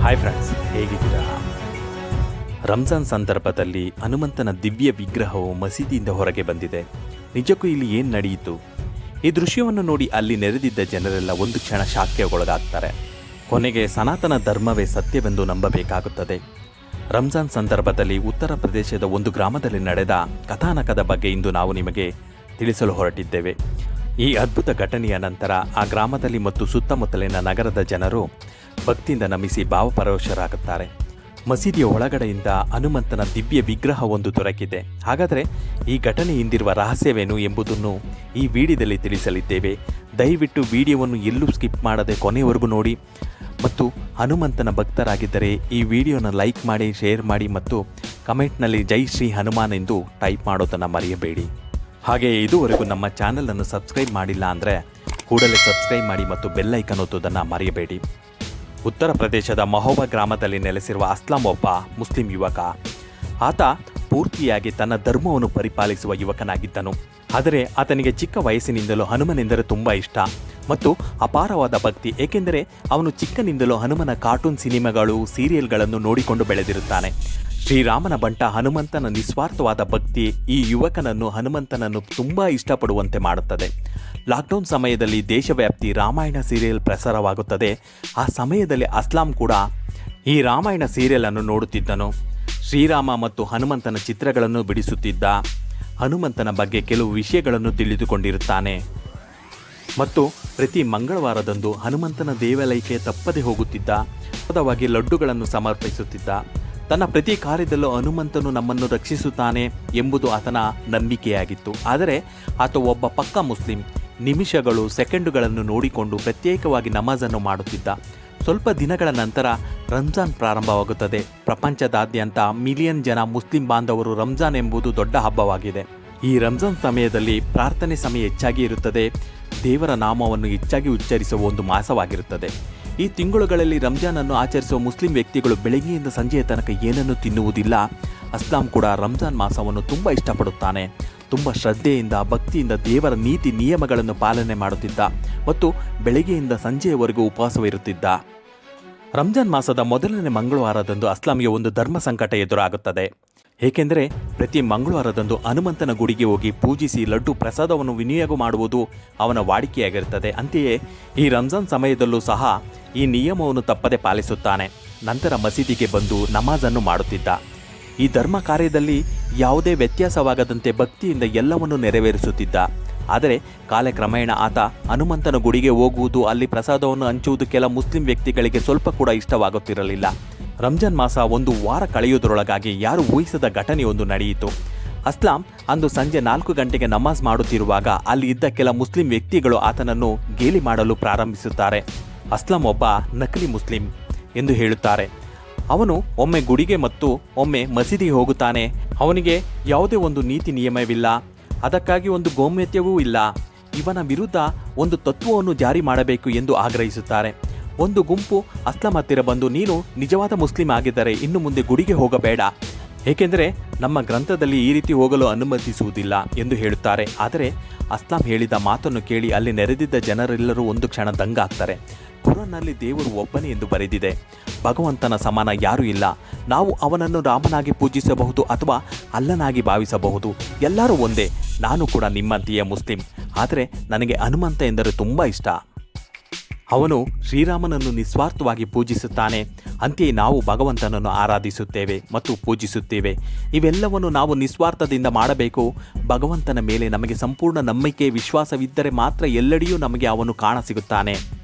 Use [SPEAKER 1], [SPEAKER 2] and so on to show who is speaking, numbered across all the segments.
[SPEAKER 1] Hi friends, ಹೇಗಿದ್ದೀರಾ? ರಂಜಾನ್ ಸಂದರ್ಭದಲ್ಲಿ ಹನುಮಂತನ ದಿವ್ಯ ವಿಗ್ರಹವು ಮಸೀದಿಯಿಂದ ಹೊರಗೆ ಬಂದಿದೆ. ನಿಜಕ್ಕೂ ಇಲ್ಲಿ ಏನು ನಡೆಯಿತು? ಈ ದೃಶ್ಯವನ್ನು ನೋಡಿ ಅಲ್ಲಿ ನೆರೆದಿದ್ದ ಜನರೆಲ್ಲ ಒಂದು ಕ್ಷಣ ಶಾಕ್ಗೆ ಒಳಗಾಗ್ತಾರೆ. ಕೊನೆಗೆ ಸನಾತನ ಧರ್ಮವೇ ಸತ್ಯವೆಂದು ನಂಬಬೇಕಾಗುತ್ತದೆ. ರಂಜಾನ್ ಸಂದರ್ಭದಲ್ಲಿ ಉತ್ತರ ಪ್ರದೇಶದ ಒಂದು ಗ್ರಾಮದಲ್ಲಿ ನಡೆದ ಕಥಾನಕದ ಬಗ್ಗೆ ಇಂದು ನಾವು ನಿಮಗೆ ತಿಳಿಸಲು ಹೊರಟಿದ್ದೇವೆ. ಈ ಅದ್ಭುತ ಘಟನೆಯ ನಂತರ ಆ ಗ್ರಾಮದಲ್ಲಿ ಮತ್ತು ಸುತ್ತಮುತ್ತಲಿನ ನಗರದ ಜನರು ಭಕ್ತಿಯಿಂದ ನಮಿಸಿ ಭಾವಪರವಶರಾಗುತ್ತಾರೆ. ಮಸೀದಿಯ ಒಳಗಡೆಯಿಂದ ಹನುಮಂತನ ದಿವ್ಯ ವಿಗ್ರಹವೊಂದು ದೊರಕಿದೆ. ಹಾಗಾದರೆ ಈ ಘಟನೆ ಹಿಂದಿರುವ ರಹಸ್ಯವೇನು ಎಂಬುದನ್ನು ಈ ವಿಡಿಯೋದಲ್ಲಿ ತಿಳಿಸಲಿದ್ದೇವೆ. ದಯವಿಟ್ಟು ವಿಡಿಯೋವನ್ನು ಎಲ್ಲೂ ಸ್ಕಿಪ್ ಮಾಡದೆ ಕೊನೆಯವರೆಗೂ ನೋಡಿ. ಮತ್ತು ಹನುಮಂತನ ಭಕ್ತರಾಗಿದ್ದರೆ ಈ ವಿಡಿಯೋನ ಲೈಕ್ ಮಾಡಿ, ಶೇರ್ ಮಾಡಿ ಮತ್ತು ಕಮೆಂಟ್ನಲ್ಲಿ ಜೈ ಶ್ರೀ ಹನುಮಾನ್ ಎಂದು ಟೈಪ್ ಮಾಡೋದನ್ನು ಮರೆಯಬೇಡಿ. ಹಾಗೆಯೇ ಇದುವರೆಗೂ ನಮ್ಮ ಚಾನಲನ್ನು ಸಬ್ಸ್ಕ್ರೈಬ್ ಮಾಡಿಲ್ಲ ಅಂದರೆ ಕೂಡಲೇ ಸಬ್ಸ್ಕ್ರೈಬ್ ಮಾಡಿ ಮತ್ತು ಬೆಲ್ ಐಕಾನ್ ಒತ್ತುವುದನ್ನು ಮರೆಯಬೇಡಿ. ಉತ್ತರ ಪ್ರದೇಶದ ಮಹೋಬಾ ಗ್ರಾಮದಲ್ಲಿ ನೆಲೆಸಿರುವ ಅಸ್ಲಾಂ ಒಬ್ಬ ಮುಸ್ಲಿಂ ಯುವಕ. ಆತ ಪೂರ್ತಿಯಾಗಿ ತನ್ನ ಧರ್ಮವನ್ನು ಪರಿಪಾಲಿಸುವ ಯುವಕನಾಗಿದ್ದನು. ಆದರೆ ಆತನಿಗೆ ಚಿಕ್ಕ ವಯಸ್ಸಿನಿಂದಲೂ ಹನುಮನೆಂದರೆ ತುಂಬ ಇಷ್ಟ ಮತ್ತು ಅಪಾರವಾದ ಭಕ್ತಿ. ಏಕೆಂದರೆ ಅವನು ಚಿಕ್ಕನಿಂದಲೂ ಹನುಮನ ಕಾರ್ಟೂನ್ ಸಿನಿಮಾಗಳು, ಸೀರಿಯಲ್ಗಳನ್ನು ನೋಡಿಕೊಂಡು ಬೆಳೆದಿರುತ್ತಾನೆ. ಶ್ರೀರಾಮನ ಬಂಟ ಹನುಮಂತನ ನಿಸ್ವಾರ್ಥವಾದ ಭಕ್ತಿ ಈ ಯುವಕನನ್ನು ಹನುಮಂತನನ್ನು ತುಂಬ ಇಷ್ಟಪಡುವಂತೆ ಮಾಡುತ್ತದೆ. ಲಾಕ್ಡೌನ್ ಸಮಯದಲ್ಲಿ ದೇಶವ್ಯಾಪ್ತಿ ರಾಮಾಯಣ ಸೀರಿಯಲ್ ಪ್ರಸಾರವಾಗುತ್ತದೆ. ಆ ಸಮಯದಲ್ಲಿ ಅಸ್ಲಾಂ ಕೂಡ ಈ ರಾಮಾಯಣ ಸೀರಿಯಲನ್ನು ನೋಡುತ್ತಿದ್ದನು. ಶ್ರೀರಾಮ ಮತ್ತು ಹನುಮಂತನ ಚಿತ್ರಗಳನ್ನು ಬಿಡಿಸುತ್ತಿದ್ದ. ಹನುಮಂತನ ಬಗ್ಗೆ ಕೆಲವು ವಿಷಯಗಳನ್ನು ತಿಳಿದುಕೊಂಡಿರುತ್ತಾನೆ ಮತ್ತು ಪ್ರತಿ ಮಂಗಳವಾರದಂದು ಹನುಮಂತನ ದೇವಾಲಯಕ್ಕೆ ತಪ್ಪದೆ ಹೋಗುತ್ತಿದ್ದ. ಸತತವಾಗಿ ಲಡ್ಡುಗಳನ್ನು ಸಮರ್ಪಿಸುತ್ತಿದ್ದ. ತನ್ನ ಪ್ರತಿ ಕಾರ್ಯದಲ್ಲೂ ಹನುಮಂತನು ನಮ್ಮನ್ನು ರಕ್ಷಿಸುತ್ತಾನೆ ಎಂಬುದು ಆತನ ನಂಬಿಕೆಯಾಗಿತ್ತು. ಆದರೆ ಆತ ಒಬ್ಬ ಪಕ್ಕಾ ಮುಸ್ಲಿಂ. ನಿಮಿಷಗಳು, ಸೆಕೆಂಡುಗಳನ್ನು ನೋಡಿಕೊಂಡು ಪ್ರತ್ಯೇಕವಾಗಿ ನಮಾಜನ್ನು ಮಾಡುತ್ತಿದ್ದ. ಸ್ವಲ್ಪ ದಿನಗಳ ನಂತರ ರಂಜಾನ್ ಪ್ರಾರಂಭವಾಗುತ್ತದೆ. ಪ್ರಪಂಚದಾದ್ಯಂತ ಮಿಲಿಯನ್ ಜನ ಮುಸ್ಲಿಂ ಬಾಂಧವರು ರಂಜಾನ್ ಎಂಬುದು ದೊಡ್ಡ ಹಬ್ಬವಾಗಿದೆ. ಈ ರಂಜಾನ್ ಸಮಯದಲ್ಲಿ ಪ್ರಾರ್ಥನೆ ಸಮಯ ಹೆಚ್ಚಾಗಿ ಇರುತ್ತದೆ. ದೇವರ ನಾಮವನ್ನು ಹೆಚ್ಚಾಗಿ ಉಚ್ಚರಿಸುವ ಒಂದು ಮಾಸವಾಗಿರುತ್ತದೆ. ಈ ತಿಂಗಳುಗಳಲ್ಲಿ ರಂಜಾನನ್ನು ಆಚರಿಸುವ ಮುಸ್ಲಿಂ ವ್ಯಕ್ತಿಗಳು ಬೆಳಗ್ಗೆಯಿಂದ ಸಂಜೆಯ ತನಕ ಏನನ್ನೂ ತಿನ್ನುವುದಿಲ್ಲ. ಅಸ್ಲಾಂ ಕೂಡ ರಂಜಾನ್ ಮಾಸವನ್ನು ತುಂಬ ಇಷ್ಟಪಡುತ್ತಾನೆ. ತುಂಬ ಶ್ರದ್ಧೆಯಿಂದ, ಭಕ್ತಿಯಿಂದ ದೇವರ ನೀತಿ ನಿಯಮಗಳನ್ನು ಪಾಲನೆ ಮಾಡುತ್ತಿದ್ದ ಮತ್ತು ಬೆಳಗ್ಗೆಯಿಂದ ಸಂಜೆಯವರೆಗೂ ಉಪವಾಸವಿರುತ್ತಿದ್ದ. ರಂಜಾನ್ ಮಾಸದ ಮೊದಲನೇ ಮಂಗಳವಾರದಂದು ಅಸ್ಲಾಂಗೆ ಒಂದು ಧರ್ಮ ಸಂಕಟ ಎದುರಾಗುತ್ತದೆ. ಏಕೆಂದರೆ ಪ್ರತಿ ಮಂಗಳವಾರದಂದು ಹನುಮಂತನ ಗುಡಿಗೆ ಹೋಗಿ ಪೂಜಿಸಿ ಲಡ್ಡು ಪ್ರಸಾದವನ್ನು ವಿನಿಯೋಗ ಮಾಡುವುದು ಅವನ ವಾಡಿಕೆಯಾಗಿರುತ್ತದೆ. ಅಂತೆಯೇ ಈ ರಂಜಾನ್ ಸಮಯದಲ್ಲೂ ಸಹ ಈ ನಿಯಮವನ್ನು ತಪ್ಪದೆ ಪಾಲಿಸುತ್ತಾನೆ. ನಂತರ ಮಸೀದಿಗೆ ಬಂದು ನಮಾಜನ್ನು ಮಾಡುತ್ತಿದ್ದ. ಈ ಧರ್ಮ ಕಾರ್ಯದಲ್ಲಿ ಯಾವುದೇ ವ್ಯತ್ಯಾಸವಾಗದಂತೆ ಭಕ್ತಿಯಿಂದ ಎಲ್ಲವನ್ನು ನೆರವೇರಿಸುತ್ತಿದ್ದ. ಆದರೆ ಕಾಲಕ್ರಮೇಣ ಆತ ಹನುಮಂತನ ಗುಡಿಗೆ ಹೋಗುವುದು, ಅಲ್ಲಿ ಪ್ರಸಾದವನ್ನು ಹಂಚುವುದು ಕೆಲ ಮುಸ್ಲಿಂ ವ್ಯಕ್ತಿಗಳಿಗೆ ಸ್ವಲ್ಪ ಕೂಡ ಇಷ್ಟವಾಗುತ್ತಿರಲಿಲ್ಲ. ರಂಜಾನ್ ಮಾಸ ಒಂದು ವಾರ ಕಳೆಯುವುದರೊಳಗಾಗಿ ಯಾರು ಊಹಿಸದ ಘಟನೆಯೊಂದು ನಡೆಯಿತು. ಅಸ್ಲಾಂ ಅಂದು ಸಂಜೆ 4 ಗಂಟೆಗೆ ನಮಾಜ್ ಮಾಡುತ್ತಿರುವಾಗ ಅಲ್ಲಿ ಇದ್ದ ಕೆಲ ಮುಸ್ಲಿಂ ವ್ಯಕ್ತಿಗಳು ಆತನನ್ನು ಗೇಲಿ ಮಾಡಲು ಪ್ರಾರಂಭಿಸುತ್ತಾರೆ. ಅಸ್ಲಾಂ ಒಬ್ಬ ನಕಲಿ ಮುಸ್ಲಿಂ ಎಂದು ಹೇಳುತ್ತಾರೆ. ಅವನು ಒಮ್ಮೆ ಗುಡಿಗೆ ಮತ್ತು ಒಮ್ಮೆ ಮಸೀದಿಗೆ ಹೋಗುತ್ತಾನೆ. ಅವನಿಗೆ ಯಾವುದೇ ಒಂದು ನೀತಿ ನಿಯಮವಿಲ್ಲ, ಅದಕ್ಕಾಗಿ ಒಂದು ಗೌಮ್ಯತೆಯೂ ಇಲ್ಲ. ಇವನ ವಿರುದ್ಧ ಒಂದು ತತ್ವವನ್ನು ಜಾರಿ ಮಾಡಬೇಕು ಎಂದು ಆಗ್ರಹಿಸುತ್ತಾರೆ. ಒಂದು ಗುಂಪು ಅಸ್ಲಾಂ ಹತ್ತಿರ ಬಂದು, ನೀನು ನಿಜವಾದ ಮುಸ್ಲಿಂ ಆಗಿದ್ದರೆ ಇನ್ನು ಮುಂದೆ ಗುಡಿಗೆ ಹೋಗಬೇಡ, ಏಕೆಂದರೆ ನಮ್ಮ ಗ್ರಂಥದಲ್ಲಿ ಈ ರೀತಿ ಹೋಗಲು ಅನುಮತಿಸುವುದಿಲ್ಲ ಎಂದು ಹೇಳುತ್ತಾರೆ. ಆದರೆ ಅಸ್ಲಾಂ ಹೇಳಿದ ಮಾತನ್ನು ಕೇಳಿ ಅಲ್ಲಿ ನೆರೆದಿದ್ದ ಜನರೆಲ್ಲರೂ ಒಂದು ಕ್ಷಣ ದಂಗಾಗ್ತಾರೆ. ಕುರಾನ್ನಲ್ಲಿ ದೇವರು ಒಬ್ಬನೇ ಎಂದು ಬರೆದಿದೆ. ಭಗವಂತನ ಸಮಾನ ಯಾರೂ ಇಲ್ಲ. ನಾವು ಅವನನ್ನು ರಾಮನಾಗಿ ಪೂಜಿಸಬಹುದು ಅಥವಾ ಅಲ್ಲನಾಗಿ ಭಾವಿಸಬಹುದು. ಎಲ್ಲರೂ ಒಂದೇ. ನಾನು ಕೂಡ ನಿಮ್ಮಂತೆಯೇ ಮುಸ್ಲಿಂ. ಆದರೆ ನನಗೆ ಹನುಮಂತ ಎಂದರೆ ತುಂಬ ಇಷ್ಟ. ಅವನು ಶ್ರೀರಾಮನನ್ನು ನಿಸ್ವಾರ್ಥವಾಗಿ ಪೂಜಿಸುತ್ತಾನೆ. ಅಂತೆಯೇ ನಾವು ಭಗವಂತನನ್ನು ಆರಾಧಿಸುತ್ತೇವೆ ಮತ್ತು ಪೂಜಿಸುತ್ತೇವೆ. ಇವೆಲ್ಲವನ್ನು ನಾವು ನಿಸ್ವಾರ್ಥದಿಂದ ಮಾಡಬೇಕು. ಭಗವಂತನ ಮೇಲೆ ನಮಗೆ ಸಂಪೂರ್ಣ ನಂಬಿಕೆ, ವಿಶ್ವಾಸವಿದ್ದರೆ ಮಾತ್ರ ಎಲ್ಲೆಡೆಯೂ ನಮಗೆ ಅವನು ಕಾಣಸಿಗುತ್ತಾನೆ.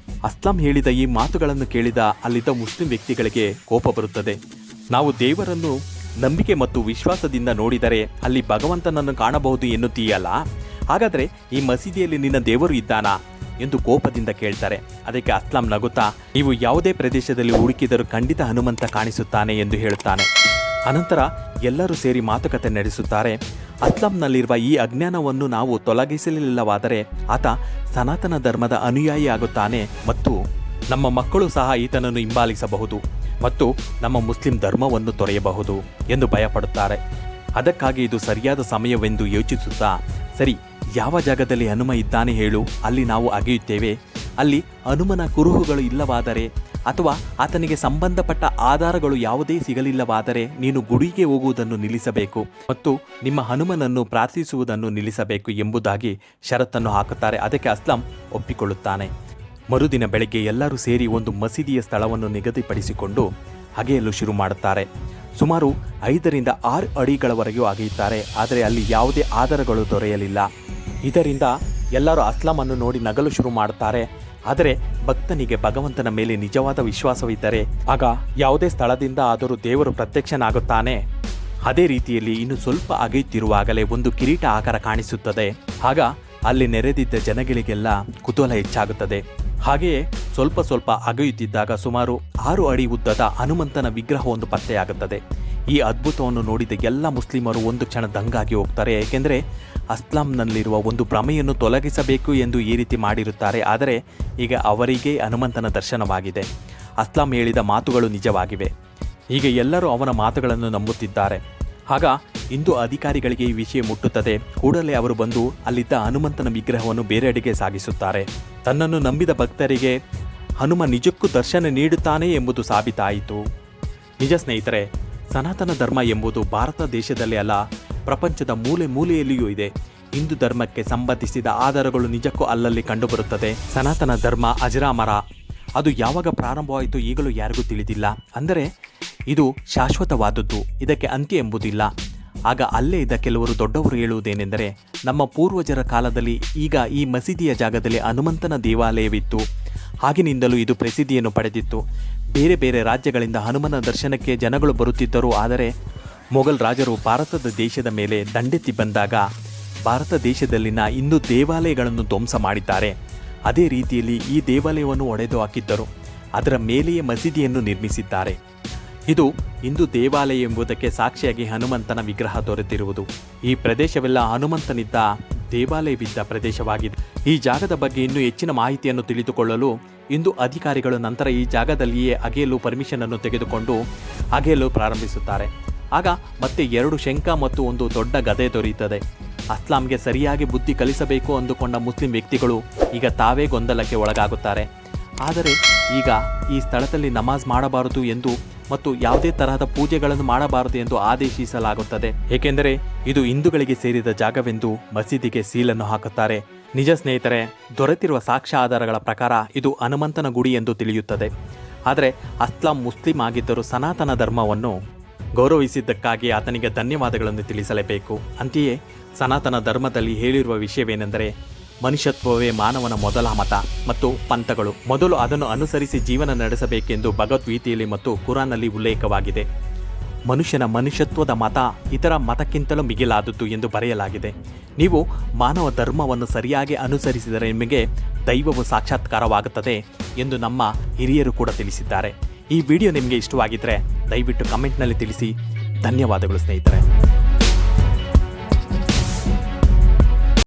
[SPEAKER 1] ಅಸ್ಲಾಂ ಹೇಳಿದ ಈ ಮಾತುಗಳನ್ನು ಕೇಳಿದ ಅಲ್ಲಿದ್ದ ಮುಸ್ಲಿಂ ವ್ಯಕ್ತಿಗಳಿಗೆ ಕೋಪ ಬರುತ್ತದೆ. ನಾವು ದೇವರನ್ನು ನಂಬಿಕೆ ಮತ್ತು ವಿಶ್ವಾಸದಿಂದ ನೋಡಿದರೆ ಅಲ್ಲಿ ಭಗವಂತನನ್ನು ಕಾಣಬಹುದು ಎನ್ನುತ್ತೀಯಲ್ಲ, ಹಾಗಾದರೆ ಈ ಮಸೀದಿಯಲ್ಲಿ ನಿನ್ನ ದೇವರು ಇದ್ದಾನಾ ಎಂದು ಕೋಪದಿಂದ ಕೇಳ್ತಾರೆ. ಅದಕ್ಕೆ ಅಸ್ಲಾಂ ನಗುತ್ತಾ, ನೀವು ಯಾವುದೇ ಪ್ರದೇಶದಲ್ಲಿ ಹುಡುಕಿದರೂ ಖಂಡಿತ ಹನುಮಂತ ಕಾಣಿಸುತ್ತಾನೆ ಎಂದು ಹೇಳುತ್ತಾನೆ. ಅನಂತರ ಎಲ್ಲರೂ ಸೇರಿ ಮಾತುಕತೆ ನಡೆಸುತ್ತಾರೆ. ಅಸ್ಲಾಂನಲ್ಲಿರುವ ಈ ಅಜ್ಞಾನವನ್ನು ನಾವು ತೊಲಗಿಸಲಿಲ್ಲವಾದರೆ ಆತ ಸನಾತನ ಧರ್ಮದ ಅನುಯಾಯಿ ಆಗುತ್ತಾನೆ ಮತ್ತು ನಮ್ಮ ಮಕ್ಕಳು ಸಹ ಈತನನ್ನು ಹಿಂಬಾಲಿಸಬಹುದು ಮತ್ತು ನಮ್ಮ ಮುಸ್ಲಿಂ ಧರ್ಮವನ್ನು ತೊರೆಯಬಹುದು ಎಂದು ಭಯಪಡುತ್ತಾರೆ. ಅದಕ್ಕಾಗಿ ಇದು ಸರಿಯಾದ ಸಮಯವೆಂದು ಯೋಚಿಸುತ್ತಾ, ಸರಿ, ಯಾವ ಜಾಗದಲ್ಲಿ ಹನುಮ ಇದ್ದಾನೆ ಹೇಳು, ಅಲ್ಲಿ ನಾವು ಅಗೆಯುತ್ತೇವೆ. ಅಲ್ಲಿ ಹನುಮನ ಕುರುಹುಗಳು ಇಲ್ಲವಾದರೆ ಅಥವಾ ಆತನಿಗೆ ಸಂಬಂಧಪಟ್ಟ ಆಧಾರಗಳು ಯಾವುದೇ ಸಿಗಲಿಲ್ಲವಾದರೆ ನೀನು ಗುಡಿಗೆ ಹೋಗುವುದನ್ನು ನಿಲ್ಲಿಸಬೇಕು ಮತ್ತು ನಿಮ್ಮ ಹನುಮನನ್ನು ಪ್ರಾರ್ಥಿಸುವುದನ್ನು ನಿಲ್ಲಿಸಬೇಕು ಎಂಬುದಾಗಿ ಷರತ್ತನ್ನು ಹಾಕುತ್ತಾರೆ. ಅದಕ್ಕೆ ಅಸ್ಲಂ ಒಪ್ಪಿಕೊಳ್ಳುತ್ತಾನೆ. ಮರುದಿನ ಬೆಳಗ್ಗೆ ಎಲ್ಲರೂ ಸೇರಿ ಒಂದು ಮಸೀದಿಯ ಸ್ಥಳವನ್ನು ನಿಗದಿಪಡಿಸಿಕೊಂಡು ಅಗೆಯಲು ಶುರು ಮಾಡುತ್ತಾರೆ. ಸುಮಾರು 5 ರಿಂದ 6 ಅಡಿಗಳವರೆಗೂ ಅಗೆಯುತ್ತಾರೆ. ಆದರೆ ಅಲ್ಲಿ ಯಾವುದೇ ಆಧಾರಗಳು ದೊರೆಯಲಿಲ್ಲ. ಇದರಿಂದ ಎಲ್ಲರೂ ಅಸ್ಲಾಮನ್ನು ನೋಡಿ ನಗಲು ಶುರು ಮಾಡುತ್ತಾರೆ. ಆದರೆ ಭಕ್ತನಿಗೆ ಭಗವಂತನ ಮೇಲೆ ನಿಜವಾದ ವಿಶ್ವಾಸವಿದ್ದರೆ ಆಗ ಯಾವುದೇ ಸ್ಥಳದಿಂದ ಆದರೂ ದೇವರು ಪ್ರತ್ಯಕ್ಷನಾಗುತ್ತಾನೆ. ಅದೇ ರೀತಿಯಲ್ಲಿ ಇನ್ನು ಸ್ವಲ್ಪ ಅಗೆಯುತ್ತಿರುವಾಗಲೇ ಒಂದು ಕಿರೀಟ ಆಕಾರ ಕಾಣಿಸುತ್ತದೆ. ಆಗ ಅಲ್ಲಿ ನೆರೆದಿದ್ದ ಜನಗಳಿಗೆಲ್ಲ ಕುತೂಹಲ ಹೆಚ್ಚಾಗುತ್ತದೆ. ಹಾಗೆಯೇ ಸ್ವಲ್ಪ ಸ್ವಲ್ಪ ಅಗೆಯುತ್ತಿದ್ದಾಗ ಸುಮಾರು 6 ಅಡಿ ಉದ್ದದ ಹನುಮಂತನ ವಿಗ್ರಹವೊಂದು ಪತ್ತೆಯಾಗುತ್ತದೆ. ಈ ಅದ್ಭುತವನ್ನು ನೋಡಿದ ಎಲ್ಲ ಮುಸ್ಲಿಮರು ಒಂದು ಕ್ಷಣ ದಂಗಾಗಿ ಹೋಗ್ತಾರೆ. ಏಕೆಂದರೆ ಅಸ್ಲಾಂನಲ್ಲಿರುವ ಒಂದು ಭ್ರಮೆಯನ್ನು ತೊಲಗಿಸಬೇಕು ಎಂದು ಈ ರೀತಿ ಮಾಡಿರುತ್ತಾರೆ. ಆದರೆ ಈಗ ಅವರಿಗೆ ಹನುಮಂತನ ದರ್ಶನವಾಗಿದೆ. ಅಸ್ಲಾಂ ಹೇಳಿದ ಮಾತುಗಳು ನಿಜವಾಗಿವೆ. ಈಗ ಎಲ್ಲರೂ ಅವನ ಮಾತುಗಳನ್ನು ನಂಬುತ್ತಿದ್ದಾರೆ. ಆಗ ಇಂದು ಅಧಿಕಾರಿಗಳಿಗೆ ಈ ವಿಷಯ ಮುಟ್ಟುತ್ತದೆ. ಕೂಡಲೇ ಅವರು ಬಂದು ಅಲ್ಲಿದ್ದ ಹನುಮಂತನ ವಿಗ್ರಹವನ್ನು ಬೇರೆಡೆಗೆ ಸಾಗಿಸುತ್ತಾರೆ. ತನ್ನನ್ನು ನಂಬಿದ ಭಕ್ತರಿಗೆ ಹನುಮ ನಿಜಕ್ಕೂ ದರ್ಶನ ನೀಡುತ್ತಾನೆ ಎಂಬುದು ಸಾಬೀತಾಯಿತು. ನಿಜ ಸ್ನೇಹಿತರೆ, ಸನಾತನ ಧರ್ಮ ಎಂಬುದು ಭಾರತ ದೇಶದಲ್ಲೇ ಅಲ್ಲ, ಪ್ರಪಂಚದ ಮೂಲೆ ಮೂಲೆಯಲ್ಲಿಯೂ ಇದೆ. ಹಿಂದೂ ಧರ್ಮಕ್ಕೆ ಸಂಬಂಧಿಸಿದ ಆಧಾರಗಳು ನಿಜಕ್ಕೂ ಅಲ್ಲಲ್ಲಿ ಕಂಡುಬರುತ್ತದೆ. ಸನಾತನ ಧರ್ಮ ಅಜರಾಮರ. ಅದು ಯಾವಾಗ ಪ್ರಾರಂಭವಾಯಿತು ಈಗಲೂ ಯಾರಿಗೂ ತಿಳಿದಿಲ್ಲ. ಅಂದರೆ ಇದು ಶಾಶ್ವತವಾದದ್ದು, ಇದಕ್ಕೆ ಅಂತ್ಯ ಎಂಬುದಿಲ್ಲ. ಆಗ ಅಲ್ಲೇ ಇದ್ದ ಕೆಲವರು ದೊಡ್ಡವರು ಹೇಳುವುದೇನೆಂದರೆ, ನಮ್ಮ ಪೂರ್ವಜರ ಕಾಲದಲ್ಲಿ ಈಗ ಈ ಮಸೀದಿಯ ಜಾಗದಲ್ಲಿ ಹನುಮಂತನ ದೇವಾಲಯವಿತ್ತು. ಆಗಿನಿಂದಲೂ ಇದು ಪ್ರಸಿದ್ಧಿಯನ್ನು ಪಡೆದಿತ್ತು. ಬೇರೆ ಬೇರೆ ರಾಜ್ಯಗಳಿಂದ ಹನುಮನ ದರ್ಶನಕ್ಕೆ ಜನಗಳು ಬರುತ್ತಿದ್ದರು. ಆದರೆ ಮೊಘಲ್ ರಾಜರು ಭಾರತದ ದೇಶದ ಮೇಲೆ ದಂಡೆತ್ತಿ ಬಂದಾಗ ಭಾರತ ದೇಶದಲ್ಲಿನ ಹಿಂದೂ ದೇವಾಲಯಗಳನ್ನು ಧ್ವಂಸ ಮಾಡಿದ್ದಾರೆ. ಅದೇ ರೀತಿಯಲ್ಲಿ ಈ ದೇವಾಲಯವನ್ನು ಒಡೆದು ಹಾಕಿದ್ದರು. ಅದರ ಮೇಲೆಯೇ ಮಸೀದಿಯನ್ನು ನಿರ್ಮಿಸಿದ್ದಾರೆ. ಇದು ಹಿಂದೂ ದೇವಾಲಯ ಎಂಬುದಕ್ಕೆ ಸಾಕ್ಷಿಯಾಗಿ ಹನುಮಂತನ ವಿಗ್ರಹ ದೊರೆತಿರುವುದು. ಈ ಪ್ರದೇಶವೆಲ್ಲ ಹನುಮಂತನಿದ್ದ ದೇವಾಲಯವಿದ್ದ ಪ್ರದೇಶವಾಗಿದೆ. ಈ ಜಾಗದ ಬಗ್ಗೆ ಇನ್ನೂ ಹೆಚ್ಚಿನ ಮಾಹಿತಿಯನ್ನು ತಿಳಿದುಕೊಳ್ಳಲು ಇಂದು ಅಧಿಕಾರಿಗಳು ನಂತರ ಈ ಜಾಗದಲ್ಲಿಯೇ ಅಗೆಯಲು ಪರ್ಮಿಷನ್ ಅನ್ನು ತೆಗೆದುಕೊಂಡು ಅಗೆಯಲು ಪ್ರಾರಂಭಿಸುತ್ತಾರೆ. ಆಗ ಮತ್ತೆ 2 ಶಂಖ ಮತ್ತು ಒಂದು ದೊಡ್ಡ ಗದೆ ದೊರೆಯುತ್ತದೆ. ಅಸ್ಲಾಂಗೆ ಸರಿಯಾಗಿ ಬುದ್ಧಿ ಕಲಿಸಬೇಕು ಅಂದುಕೊಂಡ ಮುಸ್ಲಿಂ ವ್ಯಕ್ತಿಗಳು ಈಗ ತಾವೇ ಗೊಂದಲಕ್ಕೆ ಒಳಗಾಗುತ್ತಾರೆ. ಆದರೆ ಈಗ ಈ ಸ್ಥಳದಲ್ಲಿ ನಮಾಜ್ ಮಾಡಬಾರದು ಎಂದು ಮತ್ತು ಯಾವುದೇ ತರಹದ ಪೂಜೆಗಳನ್ನು ಮಾಡಬಾರದು ಎಂದು ಆದೇಶಿಸಲಾಗುತ್ತದೆ. ಏಕೆಂದರೆ ಇದು ಹಿಂದೂಗಳಿಗೆ ಸೇರಿದ ಜಾಗವೆಂದು ಮಸೀದಿಗೆ ಸೀಲನ್ನು ಹಾಕುತ್ತಾರೆ. ನಿಜ ಸ್ನೇಹಿತರೆ, ದೊರೆತಿರುವ ಸಾಕ್ಷ್ಯ ಆಧಾರಗಳ ಪ್ರಕಾರ ಇದು ಹನುಮಂತನ ಗುಡಿ ಎಂದು ತಿಳಿಯುತ್ತದೆ. ಆದರೆ ಅಸ್ಲಾಂ ಮುಸ್ಲಿಂ ಆಗಿದ್ದರೂ ಸನಾತನ ಧರ್ಮವನ್ನು ಗೌರವಿಸಿದ್ದಕ್ಕಾಗಿ ಆತನಿಗೆ ಧನ್ಯವಾದಗಳನ್ನು ತಿಳಿಸಲೇಬೇಕು. ಅಂತೆಯೇ ಸನಾತನ ಧರ್ಮದಲ್ಲಿ ಹೇಳಿರುವ ವಿಷಯವೇನೆಂದರೆ, ಮನುಷ್ಯತ್ವವೇ ಮಾನವನ ಮೊದಲ ಮತ ಮತ್ತು ಪಂಥಗಳು. ಮೊದಲು ಅದನ್ನು ಅನುಸರಿಸಿ ಜೀವನ ನಡೆಸಬೇಕೆಂದು ಭಗವದ್ಗೀತೆಯಲ್ಲಿ ಮತ್ತು ಕುರಾನ್ನಲ್ಲಿ ಉಲ್ಲೇಖವಾಗಿದೆ. ಮನುಷ್ಯನ ಮನುಷ್ಯತ್ವದ ಮತ ಇತರ ಮತಕ್ಕಿಂತಲೂ ಮಿಗಿಲಾದದ್ದು ಎಂದು ಬರೆಯಲಾಗಿದೆ. ನೀವು ಮಾನವ ಧರ್ಮವನ್ನು ಸರಿಯಾಗಿ ಅನುಸರಿಸಿದರೆ ನಿಮಗೆ ದೈವವು ಸಾಕ್ಷಾತ್ಕಾರವಾಗುತ್ತದೆ ಎಂದು ನಮ್ಮ ಹಿರಿಯರು ಕೂಡ ತಿಳಿಸಿದ್ದಾರೆ. ಈ ವಿಡಿಯೋ ನಿಮಗೆ ಇಷ್ಟವಾಗಿದ್ದರೆ ದಯವಿಟ್ಟು ಕಮೆಂಟ್ನಲ್ಲಿ ತಿಳಿಸಿ. ಧನ್ಯವಾದಗಳು ಸ್ನೇಹಿತರೆ.